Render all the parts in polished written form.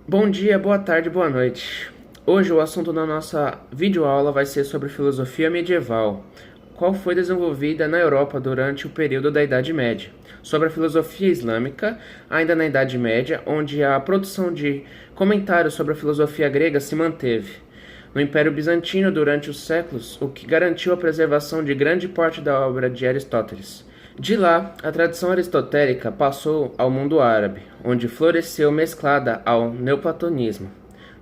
Bom dia, boa tarde, boa noite. Hoje o assunto da nossa videoaula vai ser sobre filosofia medieval, qual foi desenvolvida na Europa durante o período da Idade Média, sobre a filosofia islâmica, ainda na Idade Média, onde a produção de comentários sobre a filosofia grega se manteve. No Império Bizantino, durante os séculos, o que garantiu a preservação de grande parte da obra de Aristóteles. De lá, a tradição aristotélica passou ao mundo árabe, onde floresceu mesclada ao neoplatonismo,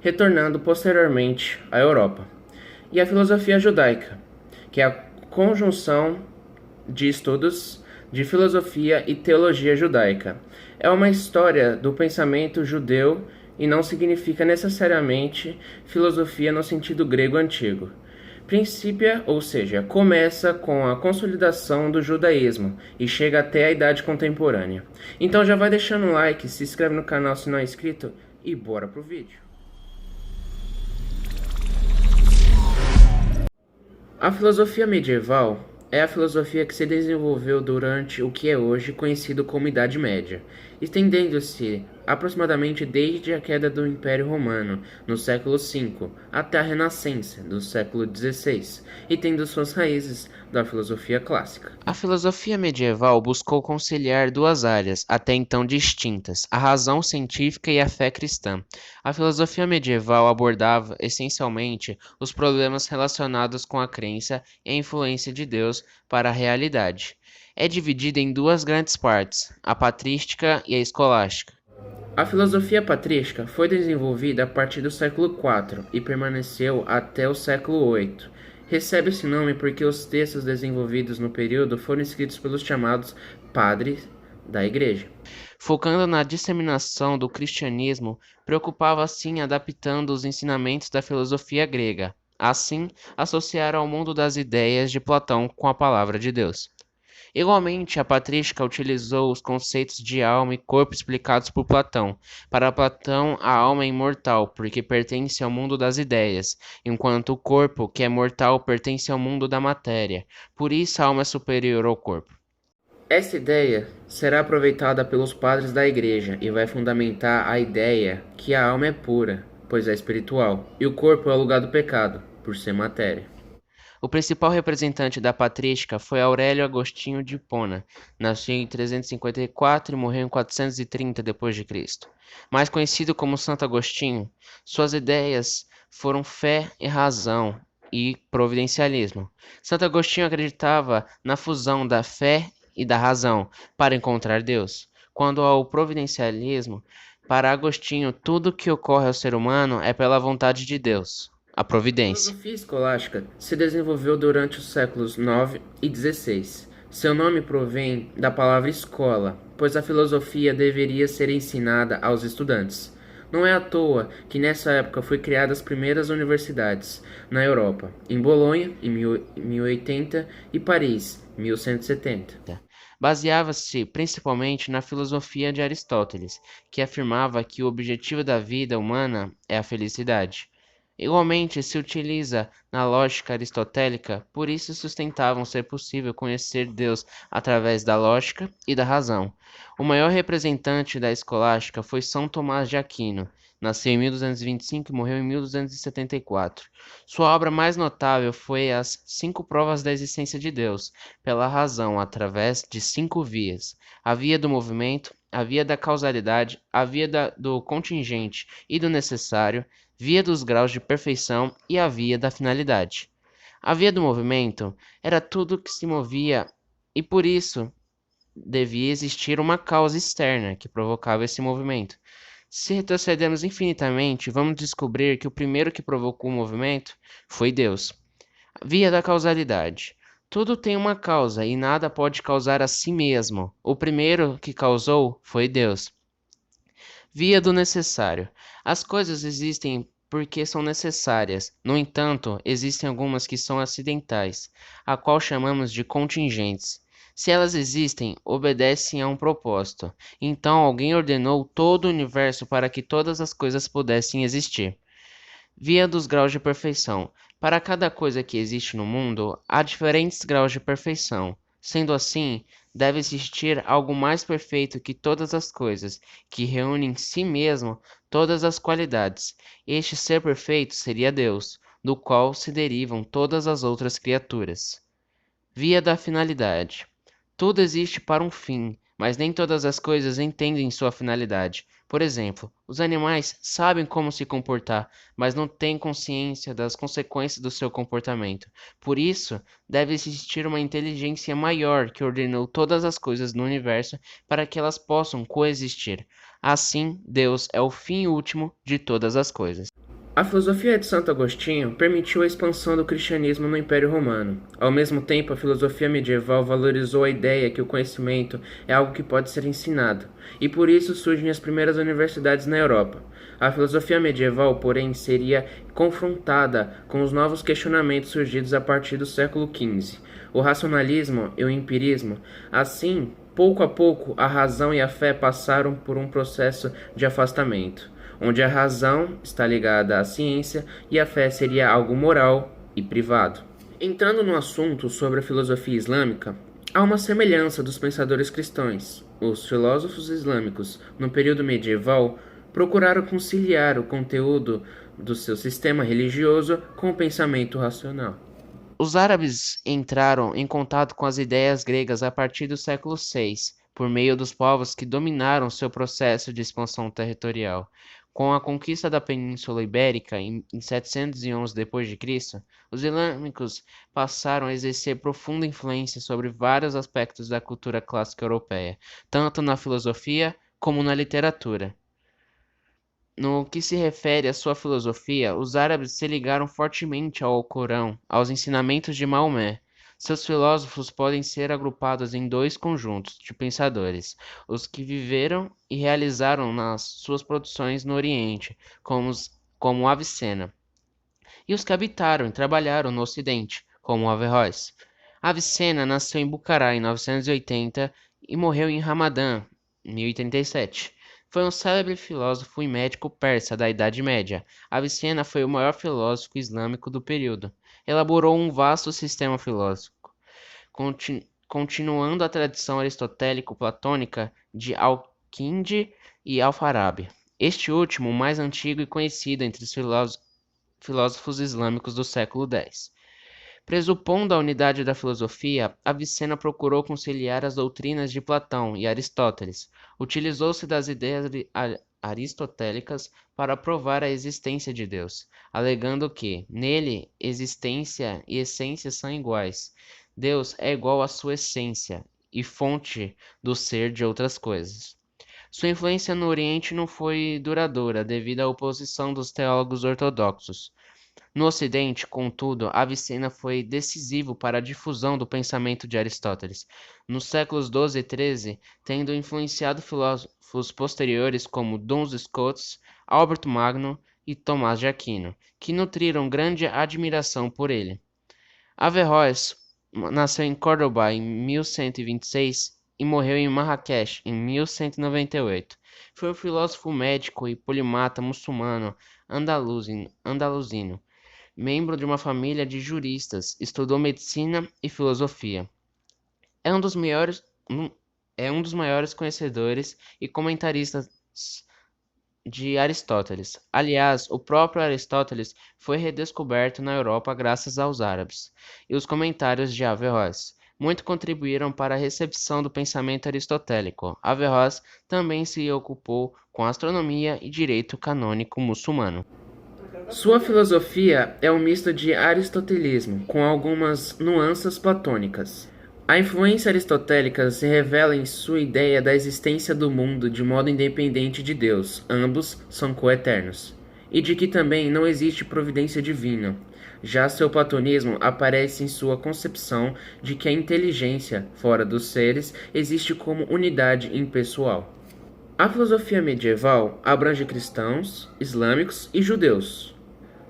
retornando posteriormente à Europa. E a filosofia judaica, que é a conjunção de estudos de filosofia e teologia judaica. É uma história do pensamento judeu e não significa necessariamente filosofia no sentido grego antigo. Princípio, ou seja, começa com a consolidação do judaísmo e chega até a idade contemporânea. Então já vai deixando um like, se inscreve no canal se não é inscrito e bora pro vídeo. A filosofia medieval é a filosofia que se desenvolveu durante o que é hoje conhecido como Idade Média, estendendo-se aproximadamente desde a queda do Império Romano, no século V, até a Renascença, do século XVI, e tendo suas raízes da filosofia clássica. A filosofia medieval buscou conciliar duas áreas, até então distintas, a razão científica e a fé cristã. A filosofia medieval abordava, essencialmente, os problemas relacionados com a crença e a influência de Deus para a realidade. É dividida em duas grandes partes, a patrística e a escolástica. A filosofia patrística foi desenvolvida a partir do século IV e permaneceu até o século VIII. Recebe esse nome porque os textos desenvolvidos no período foram escritos pelos chamados padres da Igreja. Focando na disseminação do cristianismo, preocupava-se em adaptando os ensinamentos da filosofia grega. Assim, associaram ao mundo das ideias de Platão com a palavra de Deus. Igualmente, a patrística utilizou os conceitos de alma e corpo explicados por Platão. Para Platão, a alma é imortal, porque pertence ao mundo das ideias, enquanto o corpo, que é mortal, pertence ao mundo da matéria. Por isso, a alma é superior ao corpo. Essa ideia será aproveitada pelos padres da Igreja e vai fundamentar a ideia que a alma é pura, pois é espiritual, e o corpo é o lugar do pecado, por ser matéria. O principal representante da patrística foi Aurélio Agostinho de Hipona. Nasceu em 354 e morreu em 430 d.C. Mais conhecido como Santo Agostinho, suas ideias foram fé e razão e providencialismo. Santo Agostinho acreditava na fusão da fé e da razão para encontrar Deus. Quando ao providencialismo, para Agostinho, tudo que ocorre ao ser humano é pela vontade de Deus, a providência. A filosofia escolástica se desenvolveu durante os séculos IX e XVI. Seu nome provém da palavra escola, pois a filosofia deveria ser ensinada aos estudantes. Não é à toa que nessa época foi criadas as primeiras universidades na Europa, em Bolonha, em 1080, e Paris, 1170. Baseava-se principalmente na filosofia de Aristóteles, que afirmava que o objetivo da vida humana é a felicidade. Igualmente se utiliza na lógica aristotélica, por isso sustentavam ser possível conhecer Deus através da lógica e da razão. O maior representante da escolástica foi São Tomás de Aquino. Nasceu em 1225 e morreu em 1274. Sua obra mais notável foi as Cinco Provas da Existência de Deus, pela razão, através de 5 vias: a via do movimento, a via da causalidade, a via do contingente e do necessário, via dos graus de perfeição e a via da finalidade. A via do movimento era tudo que se movia e por isso devia existir uma causa externa que provocava esse movimento. Se retrocedermos infinitamente, vamos descobrir que o primeiro que provocou o movimento foi Deus. Via da causalidade. Tudo tem uma causa e nada pode causar a si mesmo. O primeiro que causou foi Deus. Via do necessário. As coisas existem porque são necessárias. No entanto, existem algumas que são acidentais, a qual chamamos de contingentes. Se elas existem, obedecem a um propósito. Então alguém ordenou todo o universo para que todas as coisas pudessem existir. Via dos graus de perfeição. Para cada coisa que existe no mundo, há diferentes graus de perfeição. Sendo assim, deve existir algo mais perfeito que todas as coisas, que reúne em si mesmo todas as qualidades. Este ser perfeito seria Deus, do qual se derivam todas as outras criaturas. Via da finalidade. Tudo existe para um fim, mas nem todas as coisas entendem sua finalidade. Por exemplo, os animais sabem como se comportar, mas não têm consciência das consequências do seu comportamento. Por isso, deve existir uma inteligência maior que ordenou todas as coisas no universo para que elas possam coexistir. Assim, Deus é o fim último de todas as coisas. A filosofia de Santo Agostinho permitiu a expansão do cristianismo no Império Romano. Ao mesmo tempo, a filosofia medieval valorizou a ideia que o conhecimento é algo que pode ser ensinado, e por isso surgem as primeiras universidades na Europa. A filosofia medieval, porém, seria confrontada com os novos questionamentos surgidos a partir do século XV, o racionalismo e o empirismo. Assim, pouco a pouco, a razão e a fé passaram por um processo de afastamento, onde a razão está ligada à ciência e a fé seria algo moral e privado. Entrando no assunto sobre a filosofia islâmica, há uma semelhança dos pensadores cristãos. Os filósofos islâmicos, no período medieval, procuraram conciliar o conteúdo do seu sistema religioso com o pensamento racional. Os árabes entraram em contato com as ideias gregas a partir do século VI, por meio dos povos que dominaram seu processo de expansão territorial. Com a conquista da Península Ibérica em 711 d.C., os islâmicos passaram a exercer profunda influência sobre vários aspectos da cultura clássica europeia, tanto na filosofia como na literatura. No que se refere à sua filosofia, os árabes se ligaram fortemente ao Alcorão, aos ensinamentos de Maomé. Seus filósofos podem ser agrupados em dois conjuntos de pensadores: os que viveram e realizaram nas suas produções no Oriente, como Avicena, e os que habitaram e trabalharam no Ocidente, como Averroes. Avicena nasceu em Bucará em 980 e morreu em Ramadã, 1037. Foi um célebre filósofo e médico persa da Idade Média. Avicena foi o maior filósofo islâmico do período. Elaborou um vasto sistema filosófico, continuando a tradição aristotélico-platônica de Al-Kindi e Al-Farabi. Este último, o mais antigo e conhecido entre os filósofos islâmicos do século X. Pressupondo a unidade da filosofia, Avicena procurou conciliar as doutrinas de Platão e Aristóteles. Utilizou-se das ideias aristotélicas para provar a existência de Deus, alegando que, nele, existência e essência são iguais. Deus é igual à sua essência e fonte do ser de outras coisas. Sua influência no Oriente não foi duradoura devido à oposição dos teólogos ortodoxos. No Ocidente, contudo, Avicena foi decisivo para a difusão do pensamento de Aristóteles, nos séculos XII e XIII, tendo influenciado filósofos posteriores como Duns Scotus, Alberto Magno e Tomás de Aquino, que nutriram grande admiração por ele. Averroes nasceu em Córdoba em 1126 e morreu em Marrakech em 1198. Foi um filósofo médico e polimata muçulmano andaluzino. Membro de uma família de juristas, estudou medicina e filosofia. É um dos maiores conhecedores e comentaristas de Aristóteles. Aliás, o próprio Aristóteles foi redescoberto na Europa graças aos árabes, e os comentários de Averroes muito contribuíram para a recepção do pensamento aristotélico. Averroes também se ocupou com astronomia e direito canônico muçulmano. Sua filosofia é um misto de aristotelismo com algumas nuances platônicas. A influência aristotélica se revela em sua ideia da existência do mundo de modo independente de Deus, ambos são coeternos, e de que também não existe providência divina. Já seu platonismo aparece em sua concepção de que a inteligência, fora dos seres, existe como unidade impessoal. A filosofia medieval abrange cristãos, islâmicos e judeus.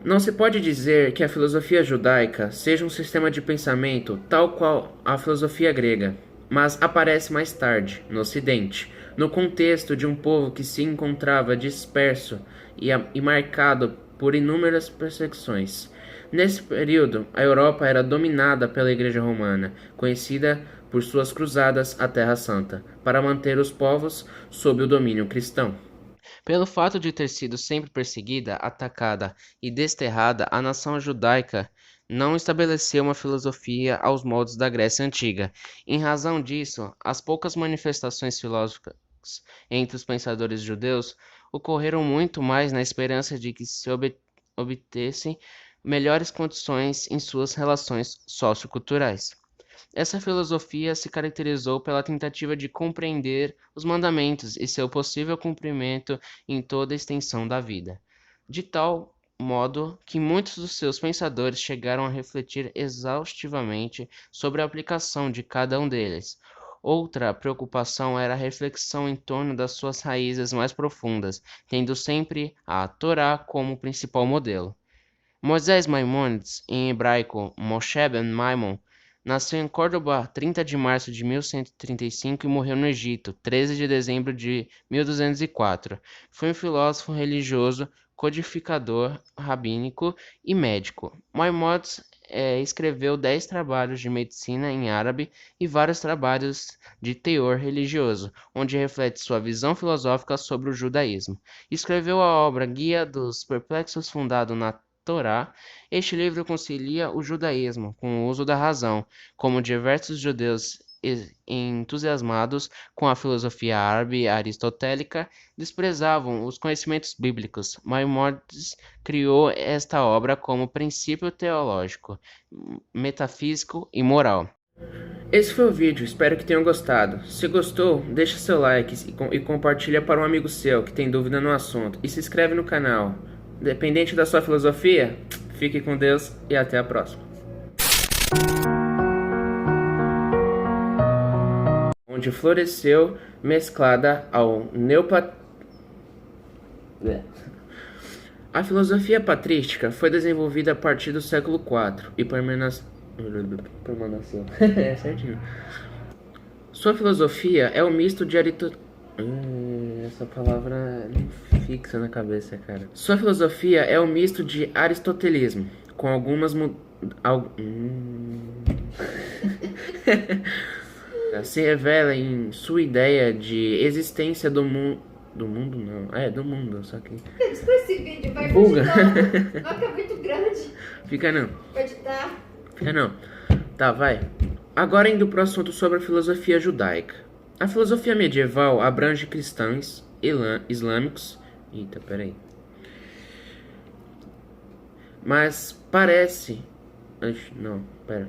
Não se pode dizer que a filosofia judaica seja um sistema de pensamento tal qual a filosofia grega, mas aparece mais tarde, no Ocidente, no contexto de um povo que se encontrava disperso e marcado por inúmeras perseguições. Nesse período, a Europa era dominada pela Igreja Romana, conhecida por suas cruzadas à Terra Santa, para manter os povos sob o domínio cristão. Pelo fato de ter sido sempre perseguida, atacada e desterrada, a nação judaica não estabeleceu uma filosofia aos moldes da Grécia Antiga. Em razão disso, as poucas manifestações filosóficas entre os pensadores judeus ocorreram muito mais na esperança de que se obtessem melhores condições em suas relações socioculturais. Essa filosofia se caracterizou pela tentativa de compreender os mandamentos e seu possível cumprimento em toda a extensão da vida, de tal modo que muitos dos seus pensadores chegaram a refletir exaustivamente sobre a aplicação de cada um deles. Outra preocupação era a reflexão em torno das suas raízes mais profundas, tendo sempre a Torá como principal modelo. Moisés Maimônides, em hebraico Moshe ben Maimon, nasceu em Córdoba 30 de março de 1135 e morreu no Egito, 13 de dezembro de 1204. Foi um filósofo religioso, codificador rabínico e médico. Maimônides escreveu 10 trabalhos de medicina em árabe e vários trabalhos de teor religioso, onde reflete sua visão filosófica sobre o judaísmo. Escreveu a obra Guia dos Perplexos, fundado na Torá. Este livro concilia o judaísmo com o uso da razão, como diversos judeus entusiasmados com a filosofia árabe aristotélica desprezavam os conhecimentos bíblicos. Maimônides criou esta obra como princípio teológico, metafísico e moral. Esse foi o vídeo, espero que tenham gostado. Se gostou, deixa seu like e compartilha para um amigo seu que tem dúvida no assunto. E se inscreve no canal. Dependente da sua filosofia, fique com Deus e até a próxima. Onde floresceu mesclada ao A filosofia patrística foi desenvolvida a partir do século IV e permaneceu. É certinho. Sua filosofia é um misto de essa palavra não fixa na cabeça, cara. Sua filosofia é um misto de aristotelismo, com algumas se revela em sua ideia de existência do mundo. Do mundo não. Do mundo, só que. Desculpa esse vídeo, vai Buga. Não, que é muito grande. Fica não. Vai editar. Fica não. Tá, vai. Agora indo pro assunto sobre a filosofia judaica. A filosofia medieval abrange cristãos, islâmicos. Eita, peraí. Mas parece. Não, pera.